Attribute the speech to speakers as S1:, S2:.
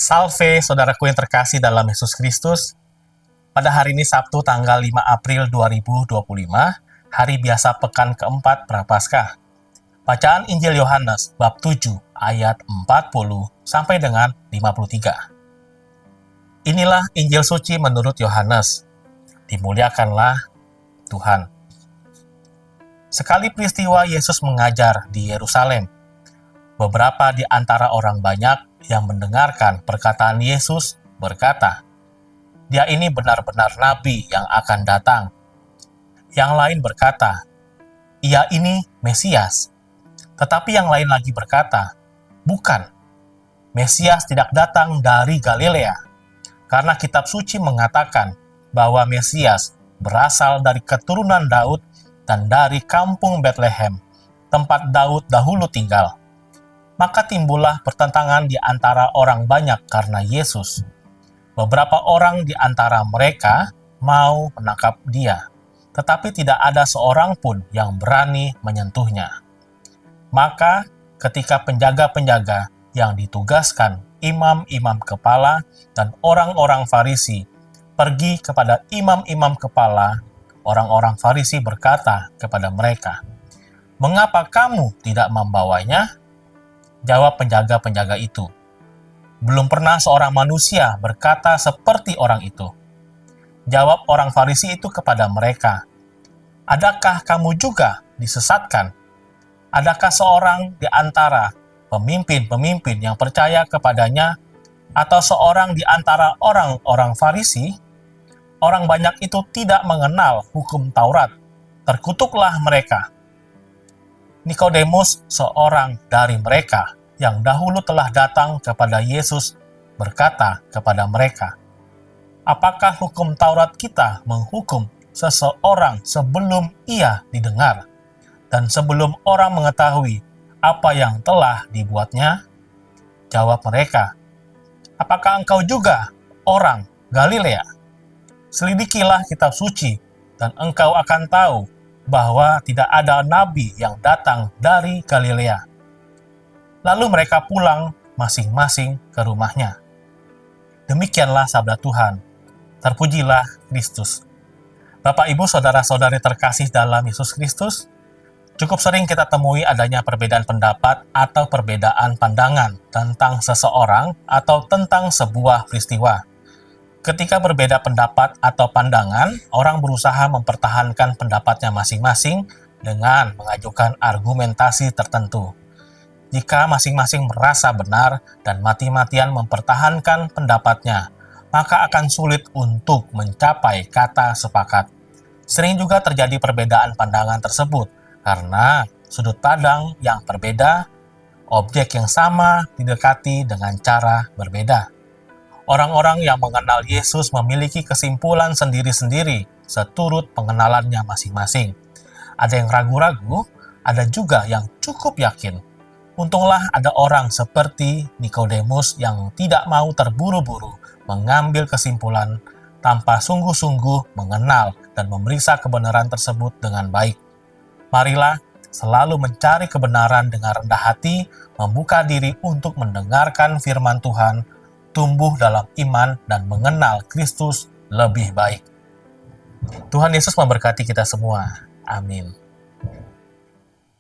S1: Salve, saudaraku yang terkasih dalam Yesus Kristus. Pada hari ini Sabtu tanggal 5 April 2025, hari biasa pekan keempat Prapaskah. Bacaan Injil Yohanes bab 7 ayat 40 sampai dengan 53. Inilah Injil suci menurut Yohanes. Dimuliakanlah Tuhan. Sekali peristiwa Yesus mengajar di Yerusalem. Beberapa di antara orang banyak yang mendengarkan perkataan Yesus berkata, "Dia ini benar-benar nabi yang akan datang." Yang lain berkata, "Ia ini Mesias." Tetapi yang lain lagi berkata, "Bukan, Mesias tidak datang dari Galilea, karena kitab suci mengatakan bahwa Mesias berasal dari keturunan Daud dan dari kampung Betlehem, tempat Daud dahulu tinggal." Maka timbullah pertentangan di antara orang banyak karena Yesus. Beberapa orang di antara mereka mau menangkap dia, tetapi tidak ada seorang pun yang berani menyentuhnya. Maka ketika penjaga-penjaga yang ditugaskan imam-imam kepala dan orang-orang Farisi pergi kepada imam-imam kepala, orang-orang Farisi berkata kepada mereka, "Mengapa kamu tidak membawanya?" Jawab penjaga-penjaga itu, "Belum pernah seorang manusia berkata seperti orang itu." Jawab orang Farisi itu kepada mereka, "Adakah kamu juga disesatkan? Adakah seorang di antara pemimpin-pemimpin yang percaya kepadanya atau seorang di antara orang-orang Farisi? Orang banyak itu tidak mengenal hukum Taurat. Terkutuklah mereka." Nikodemus, seorang dari mereka yang dahulu telah datang kepada Yesus, berkata kepada mereka, "Apakah hukum Taurat kita menghukum seseorang sebelum ia didengar, dan sebelum orang mengetahui apa yang telah dibuatnya?" Jawab mereka, "Apakah engkau juga orang Galilea? Selidikilah kitab suci, dan engkau akan tahu bahwa tidak ada nabi yang datang dari Galilea." Lalu mereka pulang masing-masing ke rumahnya. Demikianlah sabda Tuhan. Terpujilah Kristus. Bapak, Ibu, saudara-saudari terkasih dalam Yesus Kristus, cukup sering kita temui adanya perbedaan pendapat atau perbedaan pandangan tentang seseorang atau tentang sebuah peristiwa. Ketika berbeda pendapat atau pandangan, orang berusaha mempertahankan pendapatnya masing-masing dengan mengajukan argumentasi tertentu. Jika masing-masing merasa benar dan mati-matian mempertahankan pendapatnya, maka akan sulit untuk mencapai kata sepakat. Sering juga terjadi perbedaan pandangan tersebut karena sudut pandang yang berbeda, objek yang sama didekati dengan cara berbeda. Orang-orang yang mengenal Yesus memiliki kesimpulan sendiri-sendiri seturut pengenalannya masing-masing. Ada yang ragu-ragu, ada juga yang cukup yakin. Untunglah ada orang seperti Nikodemus yang tidak mau terburu-buru mengambil kesimpulan tanpa sungguh-sungguh mengenal dan memeriksa kebenaran tersebut dengan baik. Marilah selalu mencari kebenaran dengan rendah hati, membuka diri untuk mendengarkan firman Tuhan, tumbuh dalam iman dan mengenal Kristus lebih baik. Tuhan Yesus memberkati kita semua. Amin.